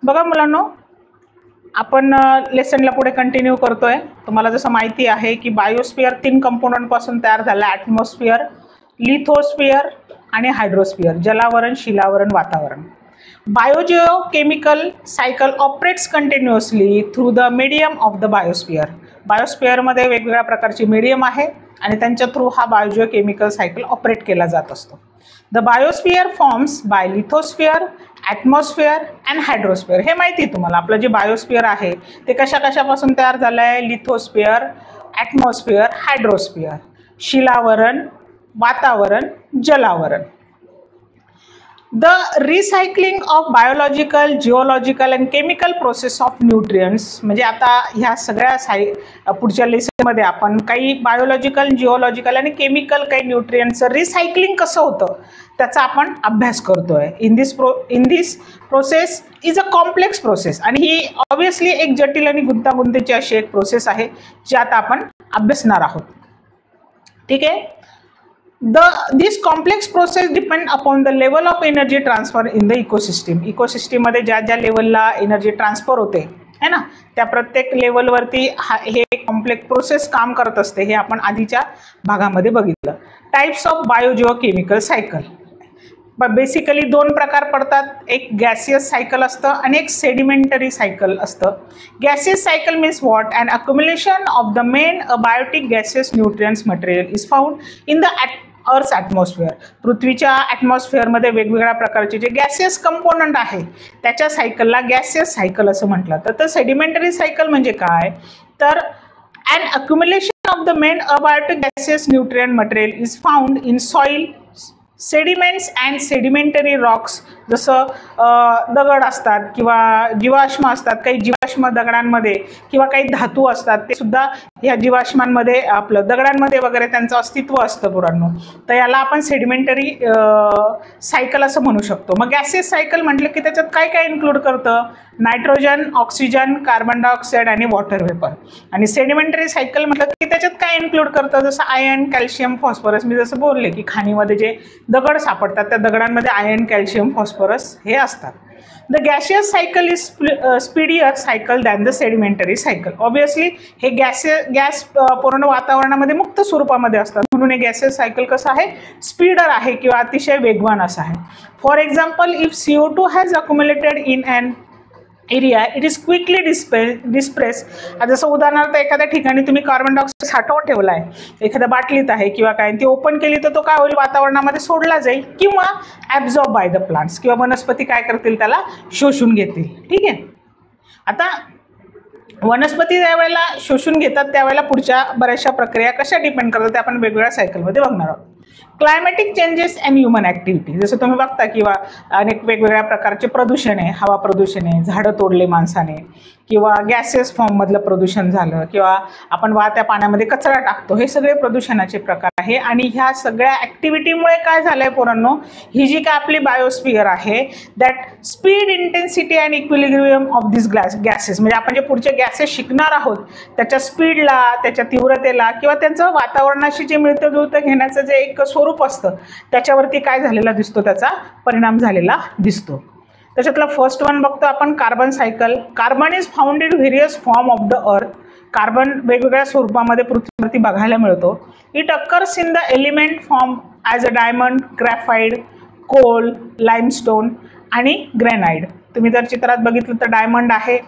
बघा मुलांनो, आपण लेसनला पुढे कंटिन्यू करतोय. तुम्हाला जसं माहिती आहे की बायोस्फिअर 3 कंपोनंट पासून तयार झाला: ॲटमॉस्फिअर, लिथोस्फिअर आणि हायड्रोस्फिअर, जलावरण, शिलावरण, वातावरण. Biogeochemical cycle operates continuously through the medium of the biosphere. बायोस्फिअरमध्ये वेगवेगळ्या प्रकारची मीडियम आहे आणि त्यांच्या थ्रू हा बायोजिओकेमिकल सायकल ऑपरेट केला जात असतो. The biosphere forms by lithosphere, atmosphere and hydrosphere. हे माहिती आहे तुम्हाला, आपलं जे बायोस्फिअर आहे ते कशा कशापासून तयार झालं आहे? लिथोस्फिअर, ॲटमॉस्फिअर, हायड्रोस्फिअर, शिलावरण, वातावरण, जलावरण. The recycling of biological, geological and chemical process of nutrients. म्हणजे आता ह्या सगळ्या पुढच्या लेसनमध्ये आपण काही बायोलॉजिकल, जिओलॉजिकल आणि केमिकल काही न्यूट्रियंट्सचं रिसायकलिंग कसं होतं त्याचा आपण अभ्यास करतोय. In this process is a complex process. आणि ही ऑब्वियसली एक जटिल आणि गुंतागुंतीची अशी एक प्रोसेस आहे जी आता आपण अभ्यासणार आहोत. ठीक आहे. This complex process depend upon the level of energy transfer in the ecosystem. Ecosystem मध्ये ज्या ज्या लेवलला एनर्जी ट्रान्सफर होते है ना, त्या प्रत्येक लेवलवरती हे कॉम्प्लेक्स प्रोसेस काम करत असते. हे आपण आधीच्या भागामध्ये बघितलं. Types of biogeochemical cycle. Basically 2 प्रकार पडतात. एक गॅसियस सायकल असतं आणि एक सेडिमेंटरी सायकल असतं. Gaseous cycle means what? And accumulation of the main biotic gaseous nutrients material is found in the earth atmosphere. पृथ्वीच्या ॲटमॉस्फिअरमध्ये वेगवेगळ्या प्रकारचे जे गॅसियस कंपोनंट आहे त्याच्या सायकलला गॅसियस सायकल असं म्हटलं जातं. तर सेडिमेंटरी सायकल म्हणजे काय? तर and accumulation of the main abiotic gaseous nutrient material is found in soil, sediments and sedimentary Roxx. जसं दगड असतात किंवा जीवाश्म असतात. काही जीवाश्म दगडांमध्ये किंवा काही धातू असतात, ते सुद्धा ह्या जीवाश्मांमध्ये आपलं दगडांमध्ये वगैरे त्यांचं अस्तित्व असतं पुरांनो. तर याला आपण सेडिमेंटरी सायकल असं म्हणू शकतो. मग गॅसेस सायकल म्हटलं की त्याच्यात काय काय इन्क्लूड करतं? नायट्रोजन, ऑक्सिजन, कार्बन डायऑक्साईड आणि वॉटर वेपर. आणि सेडिमेंटरी सायकल म्हटलं की त्याच्यात काय इन्क्लूड करतं? जसं आयर्न, कॅल्शियम, फॉस्फरस. मी जसं बोलले की खाणीमध्ये जे दगड सापडतात त्या दगडांमध्ये आयर्न, कॅल्शियम, फॉस्फरस हे असतात. The gaseous cycle is speedier cycle than the sedimentary cycle. Obviously हे गॅस पूर्ण वातावरणामध्ये मुक्त स्वरूपामध्ये असतात, म्हणून हे गॅसियस सायकल कसं आहे? स्पीडर आहे किंवा अतिशय वेगवान असं आहे. For example, if CO2 has accumulated in and area it is quickly disperse. जसं उदाहरणार्थ एखाद्या ठिकाणी तुम्ही कार्बन डायऑक्साईड साठवून ठेवला आहे, एखाद्या बाटलीत आहे किंवा काय, ती ओपन केली तर तो काय होईल? वातावरणामध्ये सोडला जाईल किंवा ॲब्झॉर्ब बाय द प्लांट्स, किंवा वनस्पती काय करतील? त्याला शोषून घेतील. ठीक आहे. आता वनस्पती ज्यावेळेला शोषून घेतात त्यावेळेला पुढच्या बऱ्याचशा प्रक्रिया कशा डिपेंड करतात ते आपण वेगवेगळ्या सायकलमध्ये बघणार आहोत. Climatic changes and human activity. जसं तुम्ही बघता किंवा अनेक वेगवेगळ्या प्रकारचे प्रदूषण आहे, हवा प्रदूषण आहे, झाडं तोडले माणसाने, किंवा गॅसेस फॉर्ममधलं प्रदूषण झालं, किंवा आपण वाहत्या पाण्यामध्ये कचरा टाकतो, हे सगळे प्रदूषणाचे प्रकार आहे. आणि ह्या सगळ्या ॲक्टिव्हिटीमुळे काय झालं आहे पोरांनो? ही जी काय आपली बायोस्फिअर आहे that speed, intensity and equilibrium of this gases. म्हणजे आपण जे पुढचे गॅसेस शिकणार आहोत त्याच्या स्पीडला, त्याच्या तीव्रतेला किंवा त्यांचं वातावरणाशी जे मिळतं जुळतं घेण्याचं जे एक स्वरूप असतं त्याच्यावरती काय झालेला दिसतो? त्याचा परिणाम झालेला दिसतो. त्याच्यातला फर्स्ट वन बघतो आपण, carbon cycle. Carbon is found in various form of the earth. Carbon वेगवेगळ्या स्वरूपामध्ये पृथ्वीवरती बघायला मिळतो. It occurs in the element form as a diamond, graphite, coal, limestone आणि ग्रॅनाइड. तुम्ही जर चित्रात बघितलं तर डायमंड आहे,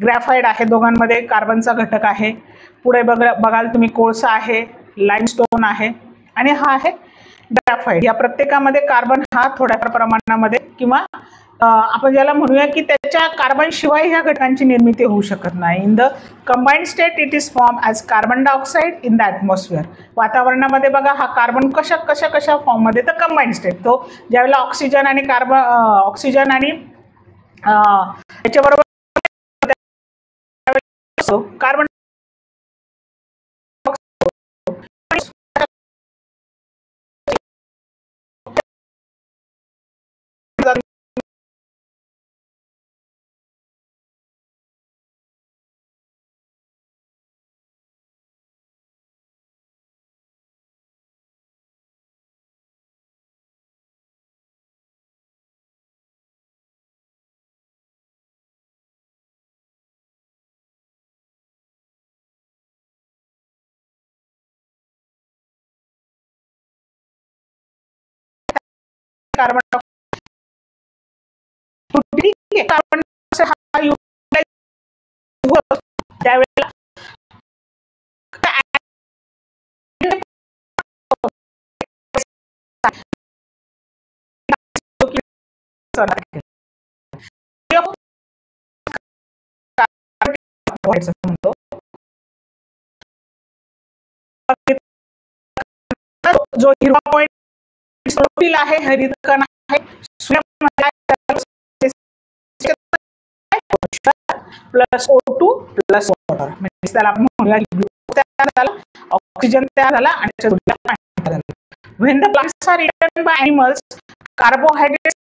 ग्रॅफाइड आहे, दोघांमध्ये कार्बनचा घटक आहे. पुढे बघाल तुम्ही कोळसा आहे, लाईमस्टोन आहे आणि हा आहे ग्रॅफाइड. या प्रत्येकामध्ये कार्बन हा थोड्याफार प्रमाणामध्ये किंवा आपण ज्याला म्हणूया की त्याच्या कार्बन शिवाय ह्या घटकांची निर्मिती होऊ शकत नाही. In the combined state it is form as carbon dioxide in the atmosphere. वातावरणामध्ये बघा हा कार्बन कशा फॉर्ममध्ये? तर कंबाइंड स्टेट. तो ज्यावेळेला ऑक्सिजन आणि याच्याबरोबर कार्बन कार्बन डायऑक्साइड हा युटिलाइज त्यावेळेला जो हिरवा पॉइंट क्लोरोफिल आहे, हरित कण आहे, प्लस O2 प्लस वॉटर म्हणजे त्याला आपण म्हणूया ऑक्सिजन तयार झाला आणि when the plants are eaten by animals carbohydrates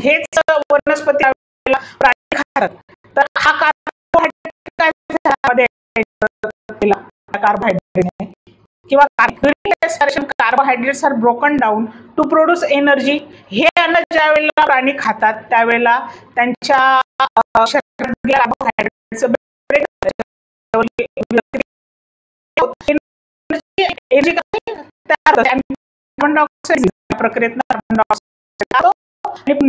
हेच वनस्पती प्राणी खातात तर हा कार्बोहायड्रेट किंवा carbohydrates are broken down to produce energy. हे अन्न ज्या वेळेला प्राणी खातात त्यावेळेला त्यांच्या शरीरात कार्बोहायड्रेट्स कार्बन डायऑक्साइड प्रक्रियेत कार्बन डायऑक्साइड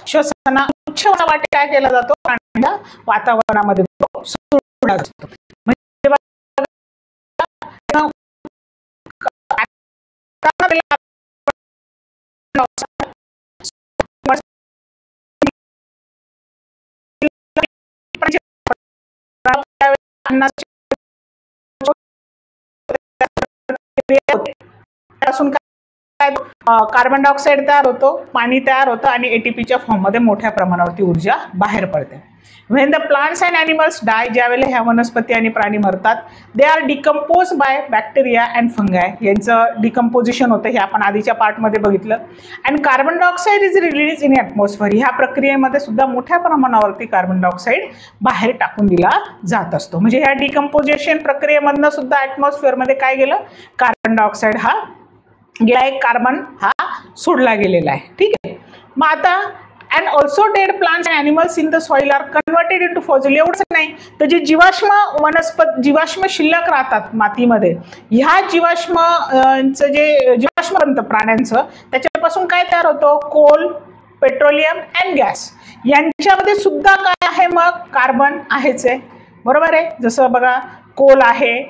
श्वसना उच्च वाटे काय केला जातो प्राण्यांच्या वातावरणामध्ये सोडला जातो. कार्बन डायऑक्साइड तयार होतो, पाणी तयार होतं आणि एटीपीच्या फॉर्म मध्ये मोठ्या प्रमाणावरती ऊर्जा बाहेर पडते. When the plants and animals die, ज्यावेळेला ह्या वनस्पती आणि प्राणी मरतात, they are decomposed by bacteria and fungi. यांचं डिकम्पोजिशन होतं हे आपण आधीच्या पार्ट मध्ये बघितलं. and carbon dioxide is release in atmosphere. ह्या प्रक्रियेमध्ये सुद्धा मोठ्या प्रमाणावरती कार्बन डायऑक्साइड बाहेर टाकून दिला जात असतो. म्हणजे ह्या डिकम्पोजिशन प्रक्रियेमधनं सुद्धा ॲटमॉस्फिअर मध्ये काय गेलं, कार्बन डायऑक्साइड हा गेला, एक कार्बन हा सोडला गेलेला आहे. ठीक आहे. मग आता and also dead plants and animals in the soil are converted into fossil. एवढंच नाही तर जे जीवाश्म शिल्लक राहतात मातीमध्ये, ह्या जीवाश्मचं जे जीवाश्म बनतं प्राण्यांचं त्याच्यापासून काय तयार होतं, कोल, पेट्रोलियम अँड गॅस. यांच्यामध्ये सुद्धा काय आहे, मग कार्बन आहेच आहे. बरोबर आहे. जसं बघा कोल आहे,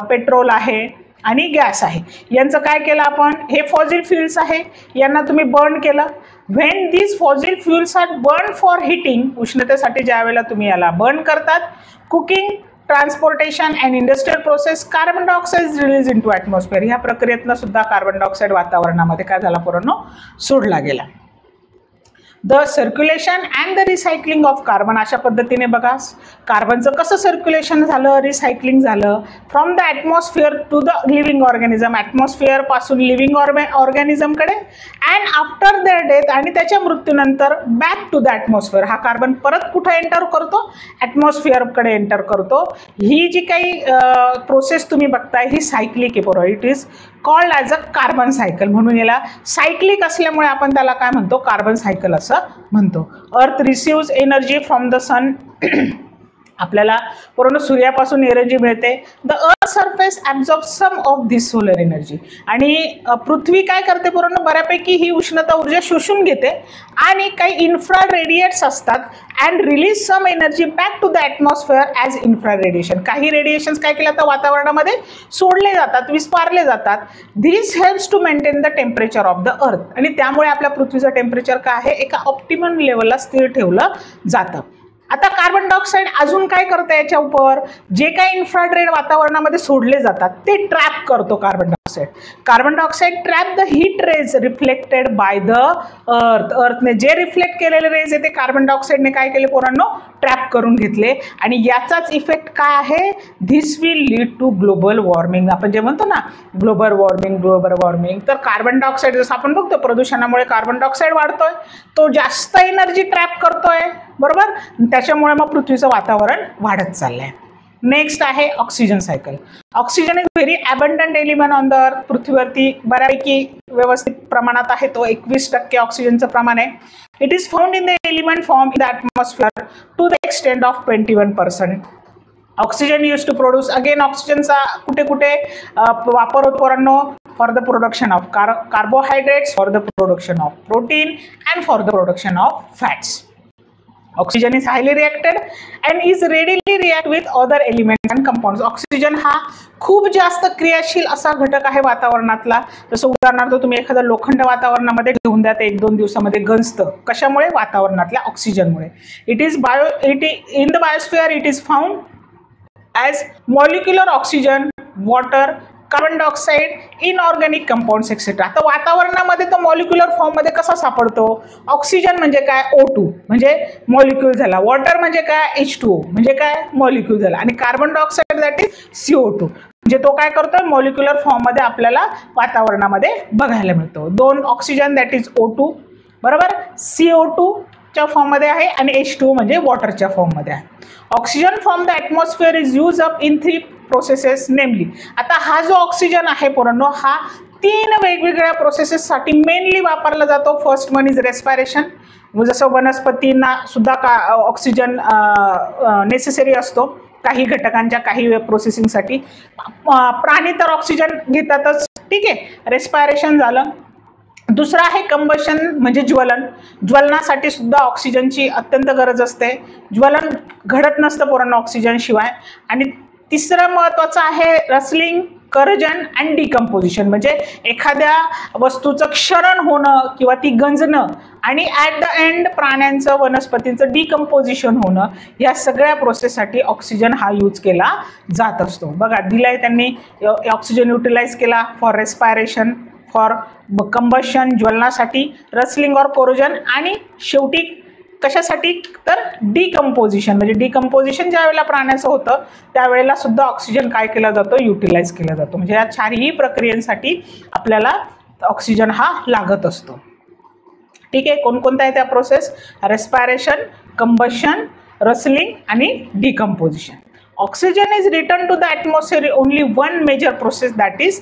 पेट्रोल आहे आणि गॅस आहे. यांचं काय केलं आपण, हे फॉसिल फ्युल्स आहे, यांना तुम्ही बर्न केलं. when these fossil fuels are burned for heating, उष्णतेसाठी ज्या वेळेला तुम्ही याला बर्न करतात, cooking, transportation and industrial process, carbon dioxide is release into atmosphere. ह्या प्रक्रियेतनं सुद्धा कार्बन डायऑक्साइड वातावरणामध्ये काय झाला पोरांनो, सोडला गेला. The circulation and the recycling of carbon. अशा पद्धतीने बघा कार्बनचं कसं सर्क्युलेशन झालं, रिसायकलिंग झालं from the atmosphere to the living organism. Atmosphere पासून लिव्हिंग ऑर्गॅनिझमकडे अँड आफ्टर देअर डेथ, आणि त्याच्या मृत्यूनंतर बॅक टू द ॲटमॉस्फिअर. हा कार्बन परत कुठं एंटर करतो, ॲटमॉस्फिअरकडे एंटर करतो. ही जी काही प्रोसेस तुम्ही बघताय ही सायक्लिक आहे पोरं. It is called as a carbon cycle. म्हणून याला सायक्लिक असल्यामुळे आपण त्याला काय म्हणतो, कार्बन सायकल असं म्हणतो. Earth receives energy from the sun. आपल्याला पूर्ण सूर्यापासून एनर्जी मिळते. The earth surface absorb some of this solar energy. आणि पृथ्वी काय करते पूर्ण बऱ्यापैकी ही उष्णता ऊर्जा शोषून घेते आणि काही इन्फ्रा रेडिएट्स असतात and release some energy back to the atmosphere as infra radiation. काही रेडिएशन्स काय केलं तर वातावरणामध्ये सोडले जातात, विस्पारले जातात. This helps to maintain the temperature of the earth. आणि त्यामुळे आपल्या पृथ्वीचं टेम्परेचर काय आहे, एका ऑप्टिमम लेवलला स्थिर ठेवलं जातं. आता कार्बन डायऑक्साइड अजून काय करतं, याच्या उपर जे काही इन्फ्रारेड वातावरणामध्ये सोडले जातात ते ट्रॅप करतो carbon dioxide. Carbon dioxide trap the heat rays reflected by the earth. अर्थने जे रिफ्लेक्ट केलेले रेज आहे ते कार्बन डायऑक्साइडने काय केले पोरांनो, ट्रॅप करून घेतले. आणि याचाच इफेक्ट काय आहे, this will lead to global warming. आपण जे म्हणतो ना ग्लोबल वॉर्मिंग, तर कार्बन डायऑक्साइड जसं आपण बघतो प्रदूषणामुळे कार्बन डायऑक्साइड वाढतोय, तो जास्त एनर्जी ट्रॅप करतोय. बरोबर. त्याच्यामुळे मग पृथ्वीचं वातावरण वाढत चाललंय. नेक्स्ट आहे oxygen cycle. Oxygen is very abundant element on the earth. पृथ्वीवरती बऱ्यापैकी व्यवस्थित प्रमाणात आहे तो 21% ऑक्सिजनचं प्रमाण आहे. It is found in the element form in the atmosphere to the extent of 21%. Oxygen use to produce, again ऑक्सिजनचा कुठे कुठे वापर होतो पोरांनो, for the production of carbohydrates, for the production of protein and for the production of fats. Oxygen is highly reacted and is readily react with other elements and compounds. Oxygen हा खूप जास्त क्रियाशील असा घटक आहे वातावरणातला. जसं उदाहरणार्थ तुम्ही एखादं लोखंड वातावरणामध्ये ठेवून द्या, ते 1-2 दिवसामध्ये गंजतं. कशामुळे? वातावरणातल्या ऑक्सिजनमुळे. It is in the biosphere it is found as molecular oxygen, water, carbon dioxide, inorganic compounds etcetera. आता वातावरणामध्ये तो मॉलिक्युलर फॉर्ममध्ये कसा सापडतो? ऑक्सिजन म्हणजे काय? O2 म्हणजे मॉलिक्यूल झाला, वॉटर म्हणजे काय? H2O म्हणजे काय? मॉलिक्यूल झाला, आणि carbon dioxide that is CO2 म्हणजे तो काय करतोय? मॉलिक्युलर फॉर्ममध्ये आपल्याला वातावरणामध्ये बघायला मिळतो. 2 ऑक्सिजन दॅट इज O2 बरोबर, CO2 च्या फॉर्ममध्ये आहे आणि H2O म्हणजे वॉटरच्या फॉर्ममध्ये आहे. Oxygen from the atmosphere is use up in 3 processes नेमली. आता हा जो ऑक्सिजन आहे पोरांनो, हा 3 वेगवेगळ्या प्रोसेसेससाठी मेनली वापरला जातो. फर्स्ट वन इज रेस्पायरेशन, जसं वनस्पतींना सुद्धा ऑक्सिजन नेसेसरी असतो काही घटकांच्या काही प्रोसेसिंगसाठी. प्राणी तर ऑक्सिजन घेतातच, ठीक आहे, रेस्पायरेशन झालं. दुसरं आहे कंबशन म्हणजे ज्वलन. ज्वलनासाठी सुद्धा ऑक्सिजनची अत्यंत गरज असते. ज्वलन घडत नसतं पोरांनो ऑक्सिजन शिवाय. आणि तिसरं महत्त्वाचं आहे रसलिंग, करजन अँड डिकम्पोजिशन म्हणजे एखाद्या वस्तूचं क्षरण होणं किंवा ती गंजणं आणि ॲट द एंड प्राण्यांचं वनस्पतींचं डिकम्पोजिशन होणं, या सगळ्या प्रोसेससाठी ऑक्सिजन हा यूज केला जात असतो. बघा दिलाय त्यांनी, ऑक्सिजन युटिलाइज केला फॉर रेस्पायरेशन, फॉर कंबशन ज्वलनासाठी, रसलिंग और कोरोजन, आणि शेवटी कशासाठी? तर डिकम्पोजिशन म्हणजे डिकम्पोजिशन ज्या वेळेला प्राण्याचं होतं त्यावेळेला सुद्धा ऑक्सिजन काय केला जातो? युटिलाइज केला जातो. म्हणजे या 4ही प्रक्रियेसाठी आपल्याला ऑक्सिजन हा लागत असतो. ठीक आहे, कोणकोणत्या आहे त्या प्रोसेस? रेस्पायरेशन, कंबशन, रसलिंग आणि decomposition. Oxygen is return to the atmosphere only one major process that is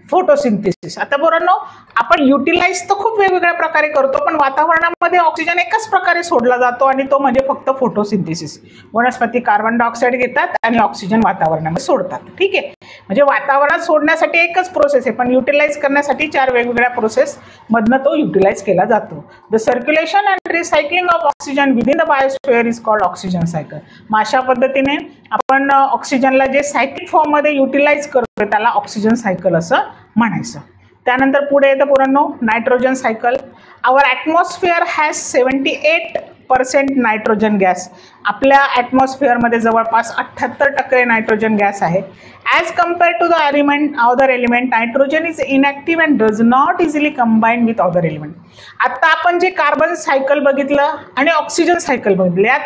photosynthesis. आता पोरांनो, आपण युटिलाइज तर खूप वेगवेगळ्या प्रकारे करतो, पण वातावरणामध्ये ऑक्सिजन एकाच प्रकारे सोडला जातो आणि तो म्हणजे फक्त फोटोसिंथेसिस. वनस्पती कार्बन डायऑक्साइड घेतात आणि ऑक्सिजन वातावरणामध्ये सोडतात. ठीक आहे, म्हणजे वातावरणात सोडण्यासाठी एकच प्रोसेस आहे, पण युटिलाइज करण्यासाठी 4 वेगवेगळ्या प्रोसेस मधनं तो युटिलाइज केला जातो. The circulation and recycling of oxygen within the biosphere is called oxygen cycle. मग अशा पद्धतीने आपण ऑक्सिजनला जे सायक्लिक फॉर्ममध्ये युटिलाइज करतो त्याला ऑक्सिजन सायकल असं म्हणायचं. त्यानंतर पुढे येतं पोरांनो nitrogen cycle. Our atmosphere has 78% nitrogen gas. आपल्या ॲटमॉस्फिअरमध्ये जवळपास 78% नायट्रोजन गॅस आहे. As compared to the other element, nitrogen is inactive and does not easily combine with other element. आता आपण जे कार्बन सायकल बघितलं आणि ऑक्सिजन सायकल बघितलं, यात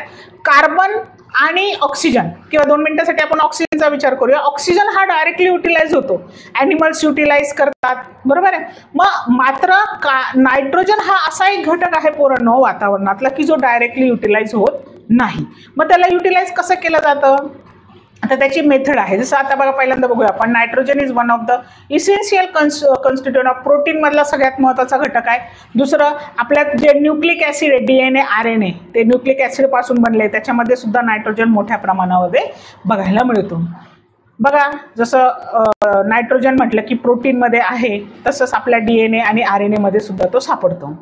कार्बन आणि ऑक्सिजन किंवा 2 मिनिटांसाठी आपण ऑक्सिजनचा विचार करूया. ऑक्सिजन हा डायरेक्टली युटिलाइज होतो, ॲनिमल्स युटिलाइज करतात, बरोबर आहे. मग मात्र नायट्रोजन हा असा एक घटक आहे पोरांनो वातावरणातला की जो डायरेक्टली युटिलाइज होत नाही. मग त्याला युटिलाइज कसं केलं जातं? आता त्याची मेथड आहे. जसं आता बघा पहिल्यांदा बघूया आपण, nitrogen is one of the essential constituent of protein मधला सगळ्यात महत्त्वाचा घटक आहे. दुसरं आपल्यात जे न्यूक्लिक ॲसिड आहे, DNA, RNA, ते न्यूक्लिक ॲसिड पासून बनले, त्याच्यामध्ये सुद्धा नायट्रोजन मोठ्या प्रमाणामध्ये बघायला मिळतो. बघा जसं नायट्रोजन म्हटलं की प्रोटीनमध्ये आहे, तसंच आपल्या DNA आणि RNA मध्ये सुद्धा तो सापडतो.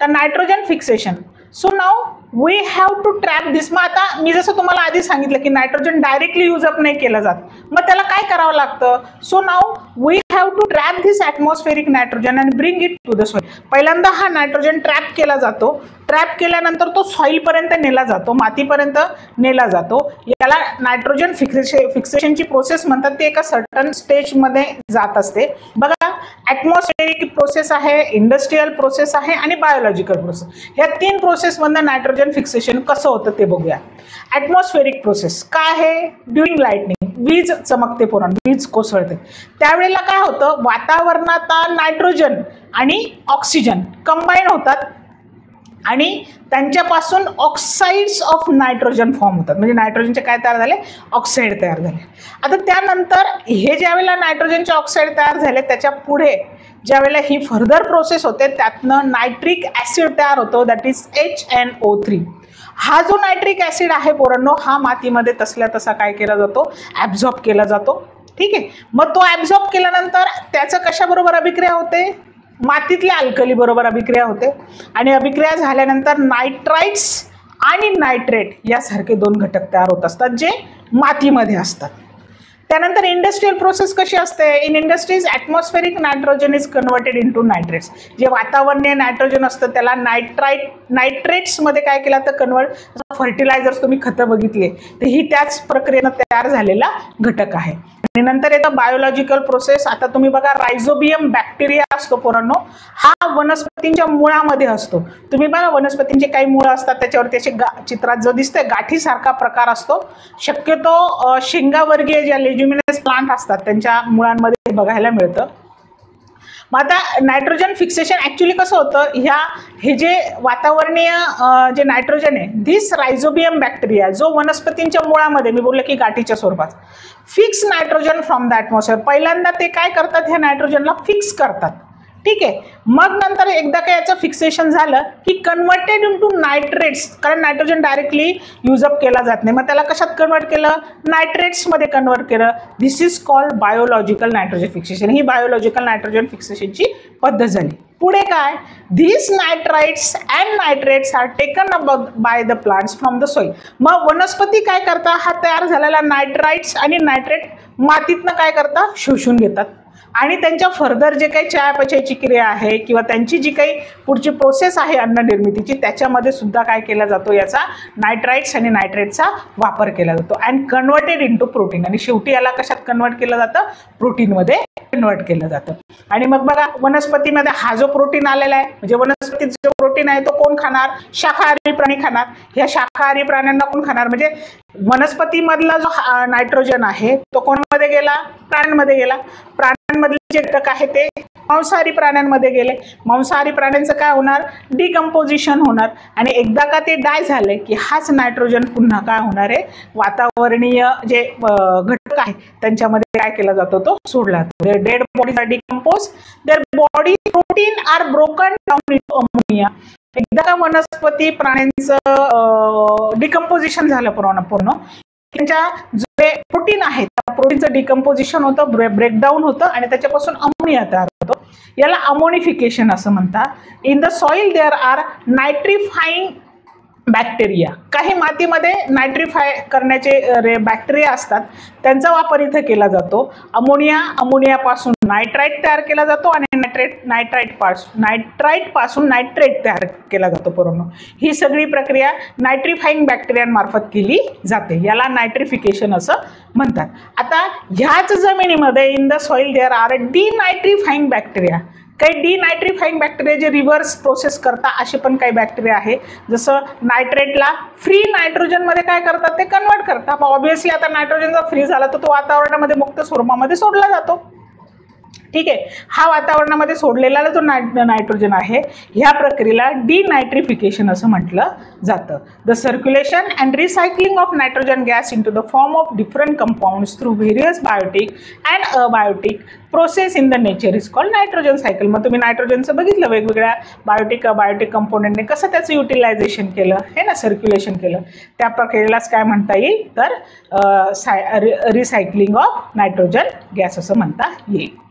तर nitrogen fixation. So now we have to trap this. मग आता मी जसं तुम्हाला आधी सांगितलं की नायट्रोजन डायरेक्टली यूज अप नाही केलं जात, मग त्याला काय करावं लागतं? So now we have to trap this atmospheric nitrogen and bring it to the soil. पहिल्यांदा हा नायट्रोजन ट्रॅप केला जातो. ट्रॅप केल्यानंतर तो सॉइलपर्यंत नेला जातो, मातीपर्यंत नेला जातो. याला नायट्रोजन फिक्सेशनची प्रोसेस म्हणतात. ते एका सर्टन स्टेजमध्ये जात असते. बघा ॲटमॉस्फेरिक प्रोसेस आहे, इंडस्ट्रियल प्रोसेस आहे आणि बायोलॉजिकल प्रोसेस. ह्या 3 प्रोसेसमधनं नायट्रोजन फिक्सेशन कसं होतं ते बघूया. ॲटमॉस्फेरिक प्रोसेस काय आहे? ड्युरिंग लाइटनिंग, वीज चमकते पोरांनो, वीज कोसळते, त्यावेळेला काय होतं? वातावरणात नायट्रोजन आणि ऑक्सिजन कंबाईन होतात आणि त्यांच्यापासून ऑक्साइड्स ऑफ नायट्रोजन फॉर्म होतात. म्हणजे नायट्रोजनचे काय तयार झाले? ऑक्साईड तयार झाले. आता त्यानंतर हे ज्यावेळेला नायट्रोजनचे ऑक्साईड तयार झाले त्याच्या पुढे ज्यावेळेला ही फर्दर प्रोसेस होते त्यातनं नायट्रिक ॲसिड तयार होतो, दॅट इज HNO3. हा जो नायट्रिक ॲसिड आहे पोरांनो, हा मातीमध्ये तसल्या तसा काय केला जातो, ॲब्झॉर्ब केला जातो. ठीक आहे. मग तो ॲब्झॉर्ब केल्यानंतर त्याचं कशाबरोबर अभिक्रिया होते, मातीतल्या अल्कली बरोबर अभिक्रिया होते आणि अभिक्रिया झाल्यानंतर नायट्राइट्स आणि नायट्रेट यासारखे दोन घटक तयार होत असतात जे मातीमध्ये असतात. त्यानंतर इंडस्ट्रियल प्रोसेस कशी असते, in industries atmospheric nitrogen is converted into nitrates. जे वातावरणीय नायट्रोजन असतं त्याला नायट्रेट्समध्ये काय केलं तर कन्वर्ट. फर्टिलायझर्स तुम्ही खतं बघितले तर ही त्याच प्रक्रियेनं तयार झालेला घटक आहे. आणि नंतर येतं बायोलॉजिकल प्रोसेस. आता तुम्ही बघा रायझोबियम बॅक्टेरिया असतो पोरांनो, हा वनस्पतींच्या मुळामध्ये असतो. तुम्ही बघा वनस्पतींचे काही मुळं असतात त्याच्यावरती असे चित्रात जो दिसतंय गाठीसारखा प्रकार असतो. शक्यतो शेंगावर्गीय ज्या लेज्युमिनस प्लांट असतात त्यांच्या मुळांमध्ये बघायला मिळतं. मग आता नायट्रोजन फिक्सेशन ॲक्च्युली कसं होतं, हे जे वातावरणीय जे नायट्रोजन आहे, धिस रायझोबियम बॅक्टेरिया जो वनस्पतींच्या मुळामध्ये मी बोलले की गाठीच्या स्वरूपात fix nitrogen from the atmosphere. पहिल्यांदा ते काय करतात, ह्या नायट्रोजनला फिक्स करतात. ठीक आहे. मग नंतर एकदा का याचं फिक्सेशन झालं की कन्वर्टेड इनटू नायट्रेट्स, कारण नायट्रोजन डायरेक्टली युजअप केला जात नाही, मग त्याला कशात कन्वर्ट केलं, नायट्रेट्समध्ये कन्वर्ट केलं. This is called biological nitrogen fixation. ही बायोलॉजिकल नायट्रोजन फिक्सेशनची पद्धत झाली. पुढे काय, this nitrites and nitrates are taken up by the plants from the soil. मग वनस्पती काय करतात, हा तयार झालेला नायट्राइट्स आणि नायट्रेट मातीतनं काय करतात, शोषून घेतात आणि त्यांच्या फर्दर जे काही चयापचयाची क्रिया आहे किंवा त्यांची जी काही पुढची प्रोसेस आहे अन्न निर्मितीची त्याच्यामध्ये सुद्धा काय केला जातो, याचा नायट्राइट्स आणि नायट्रेटचा वापर केला जातो अँड कन्वर्टेड इनटू प्रोटीन. आणि शेवटी याला कशात कन्वर्ट केलं जातं, प्रोटीनमध्ये कन्वर्ट केलं जातं. आणि मग बघा वनस्पतीमध्ये हा जो प्रोटीन आलेला आहे, म्हणजे वनस्पतीत जो प्रोटीन आहे तो कोण खाणार, शाकाहारी प्राणी खाणार. ह्या शाकाहारी प्राण्यांना कोण खाणार, म्हणजे वनस्पतीमधला जो नायट्रोजन आहे तो कोणामध्ये गेला, प्राण्यांमध्ये गेला. प्राण्यांमधले जे घटक आहे ते मांसाहारी प्राण्यांमध्ये गेले. मांसाहारी प्राण्यांचं काय होणार, डिकम्पोजिशन होणार आणि एकदा का ते डाय झाले की हाच नायट्रोजन पुन्हा काय होणार आहे, वातावरणीय जे घटक आहे त्यांच्यामध्ये काय केला जातो, तो सोडला जातो. Dead bodies are decompose, their body protein are broken down into ammonia. एकदा का वनस्पती प्राण्यांचं डिकम्पोजिशन झालं पूर्ण, त्यांच्या जे प्रोटीन आहे त्या प्रोटीनचं डिकम्पोजिशन होतं, ब्रेकडाऊन होतं आणि त्याच्यापासून अमोनिया तयार होतो. याला अमोनिफिकेशन असं म्हणतात. In the soil there are nitrifying bacteria. काही मातीमध्ये नायट्रिफाय करण्याचे बॅक्टेरिया असतात, त्यांचा वापर इथे केला जातो. अमोनियापासून नायट्राइट तयार केला जातो आणि नायट्राइट पासून नायट्रेट तयार केला जातो. पूर्ण ही सगळी प्रक्रिया नायट्रिफाईंग बॅक्टेरियांमार्फत केली जाते. याला नायट्रिफिकेशन असं म्हणतात. आता ह्याच जमिनीमध्ये in the soil there are denitrifying bacteria. काही डिनायट्रिफाईंग बॅक्टेरिया जे रिव्हर्स प्रोसेस करतात असे पण काही बॅक्टेरिया आहे. जसं नायट्रेटला फ्री नायट्रोजनमध्ये काय करतात, ते कन्वर्ट करतात. ऑब्व्हियसली आता नायट्रोजन जर फ्री झाला तर तो वातावरणामध्ये मुक्त स्वरूपामध्ये सोडला जातो. ठीक आहे. हा वातावरणामध्ये सोडलेला जो नायट्रोजन आहे ह्या प्रक्रियेला डिनायट्रिफिकेशन असं म्हटलं जातं. The circulation and recycling of nitrogen gas into the form of different compounds through various biotic and abiotic process in the nature is called nitrogen cycle. मग तुम्ही नायट्रोजनचं बघितलं, वेगवेगळ्या बायोटिक कंपोनेंटने कसं त्याचं युटिलायझेशन केलं, हे ना सर्क्युलेशन केलं. त्या प्रक्रियेलाच काय म्हणता येईल तर रिसायकलिंग ऑफ नायट्रोजन गॅस असं म्हणता येईल.